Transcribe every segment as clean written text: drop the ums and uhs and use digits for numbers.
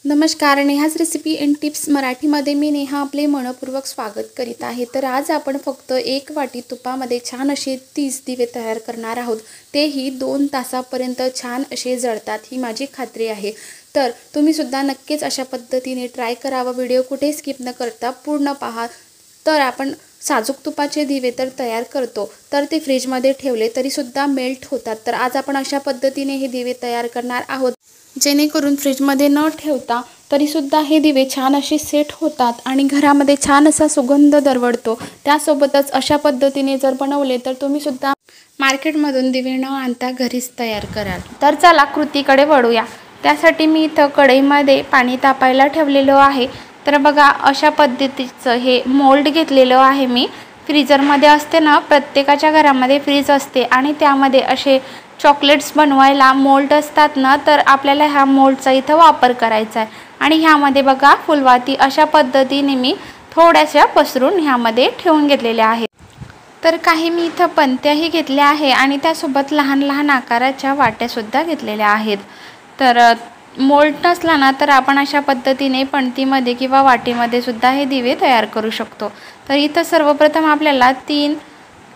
नमस्कार. नेहाच recipe and tips मराठीमध्ये मी नेहा आपले मनपूर्वक स्वागत करीत आहे. तर आज आपण फक्त 1 वाटी तुपामध्ये छान असे 30 दिवे तयार करणार आहोत. तेही 2 तासापर्यंत छान असे जळतात, ही माझी खात्री आहे. तर तुम्ही सुद्धा नक्कीच अशा पद्धतीने ट्राय करावा. व्हिडिओ कुठे स्किप न करता पूर्ण पहा. तर आपण साजूक तुपाचे दिवे तर तयार करतो, तर ते फ्रीजमध्ये ठेवले तरी सुद्धा मेल्ट होतात. तर आज आपण अशा पद्धतीने हे दिवे तयार करणार आहोत, जेणेकरून फ्रीजमध्ये न ठेवता तरीसुद्धा हे दिवे छान असे सेट होतात आणि घरामध्ये छान असा सुगंध दरवळतो. त्यासोबतच अशा पद्धतीने जर बनवले तर तुम्हीसुद्धा मार्केटमधून दिवे न आणता घरीच तयार कराल. तर चला कृतीकडे वळूया. त्यासाठी मी इथं कढईमध्ये पाणी तापायला ठेवलेलं आहे. तर बघा, अशा पद्धतीचं हे मोल्ड घेतलेलं आहे मी. फ्रीजरमध्ये असते ना, प्रत्येकाच्या घरामध्ये फ्रीज असते आणि त्यामध्ये असे चॉकलेट्स बनवायला मोल्ड असतात ना, तर आपल्याला ह्या मोल्डचा इथं वापर करायचा आहे. आणि ह्यामध्ये बघा, फुलवाती अशा पद्धतीने मी थोड्याशा पसरून ह्यामध्ये ठेवून घेतलेल्या आहेत. तर काही मी इथं पणत्याही घेतल्या आहे आणि त्यासोबत लहान लहान आकाराच्या वाट्यासुद्धा घेतलेल्या आहेत. तर मोल्ड नसला ना, तर आपण अशा पद्धतीने पणतीमध्ये किंवा वाटीमध्ये सुद्धा हे दिवे तयार करू शकतो. तर इथं सर्वप्रथम आपल्याला 3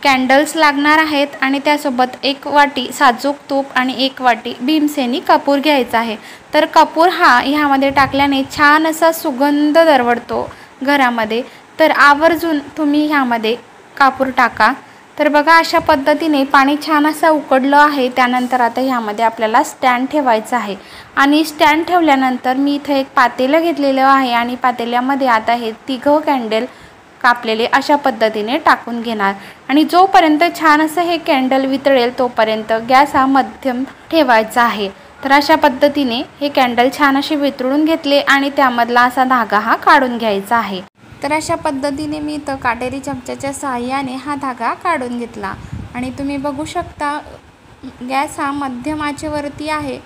कॅन्डल्स लागणार आहेत आणि त्यासोबत 1 वाटी साजूक तूप आणि 1 वाटी भीमसेनी कापूर घ्यायचा आहे. तर कापूर ह्यामध्ये टाकल्याने छान असा सुगंध दरवळतो घरामध्ये. तर आवर्जून तुम्ही ह्यामध्ये कापूर टाका. तर बघा, अशा पद्धतीने पाणी छान असं उकळलं आहे. त्यानंतर आता ह्यामध्ये आपल्याला स्टँड ठेवायचं आहे आणि स्टँड ठेवल्यानंतर मी इथे एक पातेलं घेतलेलं आहे आणि पातेल्यामध्ये आता हे 3 कॅन्डल कापलेले अशा पद्धतीने टाकून घेणार आणि जोपर्यंत छान असं हे कॅन्डल वितळेल तोपर्यंत गॅस मध्यम ठेवायचा आहे. तर अशा पद्धतीने हे कॅन्डल छान असे वितळून घेतले आणि त्यामधला असा धागा काढून घ्यायचा आहे. तर अशा पद्धतीने मी इथं काटेरी चमच्याच्या सहाय्याने हा धागा काढून घेतला आणि तुम्ही बघू शकता, गॅस मध्यम आचेवरती आहे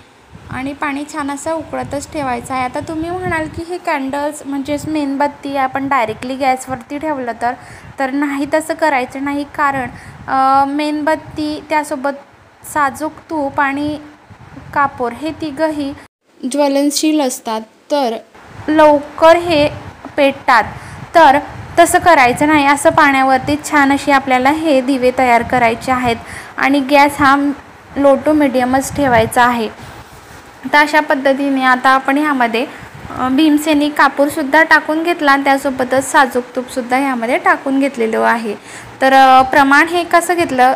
आणि पाणी छान असं उकळतच ठेवायचं आहे. आता तुम्ही म्हणाल की हे कॅन्डल्स म्हणजेच मेणबत्ती आपण डायरेक्टली गॅसवरती ठेवलं तर नाही, तसं करायचं नाही. कारण मेणबत्ती त्यासोबत साजूक तूप आणि कापूर हे तिघंही ज्वलनशील असतात, तर लवकर हे पेटतात. तर तसं करायचं नाही. असं पाण्यावरती छान अशी आपल्याला हे दिवे तयार करायचे आहेत आणि गॅस लो टू मिडियमच ठेवायचा आहे. तर अशा पद्धतीने आता आपण ह्यामध्ये भीमसेनी कापूरसुद्धा टाकून घेतला आणि त्यासोबतच साजूक तूपसुद्धा ह्यामध्ये टाकून घेतलेलं आहे. तर प्रमाण हे कसं घेतलं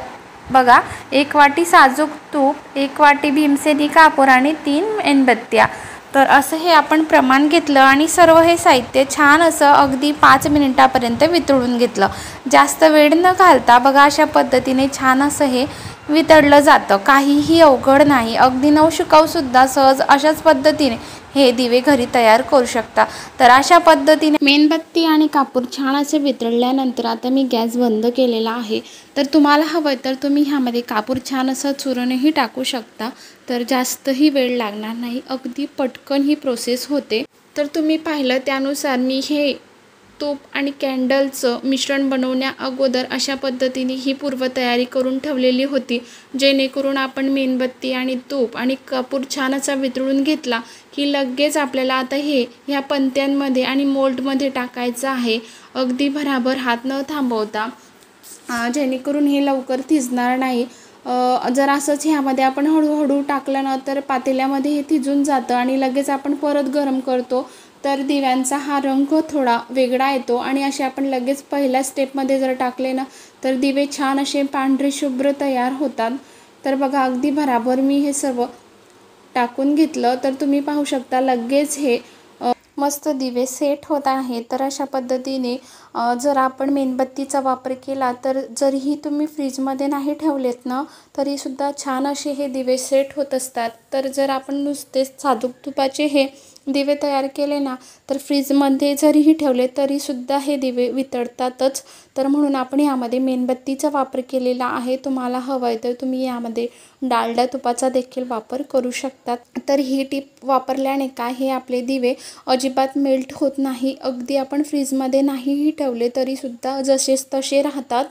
बघा, 1 वाटी साजूक तूप, 1 वाटी भीमसेनी कापूर आणि 3 मेणबत्त्या. तर असं हे आपण प्रमाण घेतलं आणि सर्व हे साहित्य छान असं अगदी 5 मिनिटापर्यंत वितळून घेतलं. जास्त वेळ न घालता बघा, अशा पद्धतीने छान असं हे वितळलं जातं. काहीही अवघड नाही. अगदी नवशिकाऊसुद्धा सहज अशाच पद्धतीने हे दिवे घरी तयार करू शकता. तर अशा पद्धतीने मेणबत्ती आणि कापूर छान असे वितळल्यानंतर आता मी गॅस बंद केलेला आहे. तर तुम्हाला हवं तर तुम्ही ह्यामध्ये कापूर छान असं चुरूनही टाकू शकता. तर जास्तही वेळ लागणार नाही, अगदी पटकन ही प्रोसेस होते. तर तुम्ही पाहिलं त्यानुसार मी हे तूप आणि कॅन्डलचं मिश्रण बनवण्या अगोदर अशा पद्धतीने ही पूर्वतयारी करून ठेवलेली होती, जेणेकरून आपण मेणबत्ती आणि तूप आणि कापूर छान असा वितळून घेतला की लगेच आपल्याला आता ह्या पणत्यांमध्ये आणि मोल्डमध्ये टाकायचं आहे, अगदी भराभर हात न थांबवता, जेणेकरून हे लवकर थिजणार नाही. जर असंच ह्यामध्ये आपण हळूहळू टाकलं ना, तर पातेल्यामध्ये हे थिजून जातं आणि लगेच आपण परत गरम करतो, तर दिव्यांचा हा रंग थोडा वेगळा येतो आणि असे आपण लगेच पहिल्या स्टेपमध्ये जर टाकले ना, तर दिवे छान असे पांढरे शुभ्र तयार होतात. तर बघा, अगदी भराभर मी हे सर्व टाकून घेतलं. तर तुम्ही पाहू शकता लगेच हे मस्त दिवे सेट होत आहे. तर अशा पद्धतीने जर आपण मेणबत्तीचा वापर केला तर जरीही तुम्ही फ्रीजमध्ये नाही ठेवलेत ना, तरीसुद्धा छान असे हे दिवे सेट होत असतात. तर जर आपण नुसतेच साजूक तुपाचे हे दिवे तयार केले ना, तर फ्रीजमध्ये जरीही ठेवले तरीसुद्धा हे दिवे वितळतातच. तर म्हणून आपण यामध्ये मेणबत्तीचा वापर केलेला आहे. तुम्हाला हवं आहे तर तुम्ही यामध्ये डालडा तुपाचा देखील वापर करू शकतात. तर ही टिप वापरल्याने काय, हे आपले दिवे अजिबात मेल्ट होत नाही. अगदी आपण फ्रीजमध्ये नाहीही ठेवले तरीसुद्धा जसेच तसे राहतात.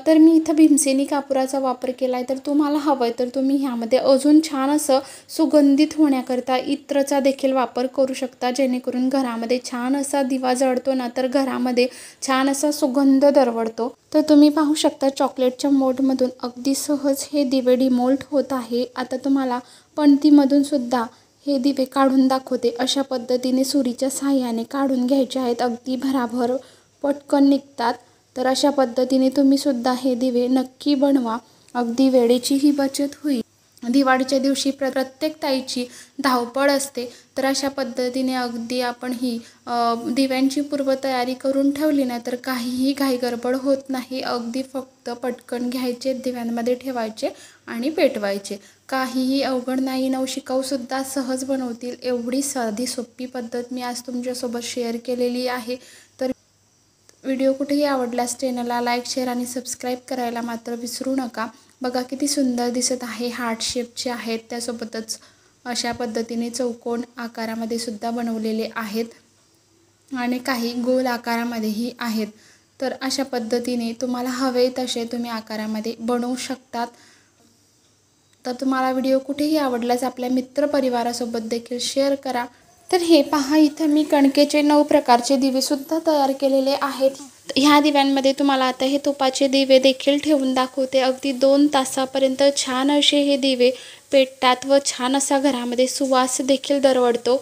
तर मी इथं भीमसेनी कापुराचा वापर केला आहे. तर तुम्हाला हवं आहे तर तुम्ही ह्यामध्ये अजून छान असं सुगंधित होण्याकरता इत्रचा देखील वापर करू शकता, जेणेकरून घरामध्ये छान असा दिवा जळतो ना तर घरामध्ये छान असा सुगंध दरवळतो. तर तुम्ही पाहू शकता चॉकलेटच्या मोल्डमधून अगदी सहज हे दिवे डिमोल्ड होत आहे. आता तुम्हाला पणतीमधून सुद्धा हे दिवे काढून दाखवते. अशा पद्धतीने सुरीच्या साहाय्याने काढून घ्यायचे आहेत. अगदी भराभर पटकन निघतात. तर अशा पद्धतीने तुम्ही सुद्धा हे दिवे नक्की बनवा. अगदी वेळेचीही बचत होईल. दिवाळीच्या दिवशी प्रत्येक ताईची धावपळ असते. तर अशा पद्धतीने अगदी आपण ही दिव्यांची पूर्वतयारी करून ठेवली ना तर काहीही घाई गडबड होत नाही. अगदी फक्त पटकन घ्यायचे, दिव्यांमध्ये ठेवायचे आणि पेटवायचे. काहीही अवघड नाही. नवशिकाऊसुद्धा सहज बनवतील एवढी साधी सोपी पद्धत मी आज तुमच्यासोबत शेअर केलेली आहे. तर व्हिडिओ कुठेही आवडल्यास चॅनलला लाईक, शेअर आणि सबस्क्राईब करायला मात्र विसरू नका. बघा किती सुंदर दिसत आहे. हार्ट शेपचे आहेत, त्यासोबतच अशा पद्धतीने चौकोन आकारामध्ये सुद्धा बनवलेले आहेत आणि काही गोल आकारामध्येही आहेत. तर अशा पद्धतीने तुम्हाला हवे तसे तुम्ही आकारामध्ये बनवू शकतात. तर तुम्हाला व्हिडिओ कुठेही आवडल्यास आपल्या मित्रपरिवारासोबत देखील शेअर करा. तर हे पहा, इथं मी कणकेचे 9 प्रकारचे दिवेसुद्धा तयार केलेले आहेत. ह्या दिव्यांमध्ये तुम्हाला आता हे तुपाचे दिवे देखील ठेवून दाखवते. अगदी 2 तासापर्यंत छान असे हे दिवे पेटतात व छान असा घरामध्ये सुवास देखील दरवळतो.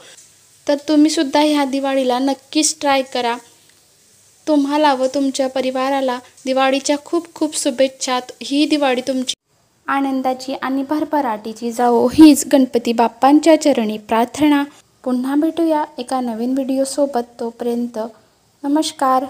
तर तुम्हीसुद्धा ह्या दिवाळीला नक्कीच ट्राय करा. तुम्हाला व तुमच्या परिवाराला दिवाळीच्या खूप खूप शुभेच्छा. ही दिवाळी तुमची आनंदाची आणि भरभराटीची जावो, हीच गणपती बाप्पांच्या चरणी प्रार्थना. पुन्हा भेटूया एका नवीन व्हिडिओसोबत. तोपर्यंत नमस्कार.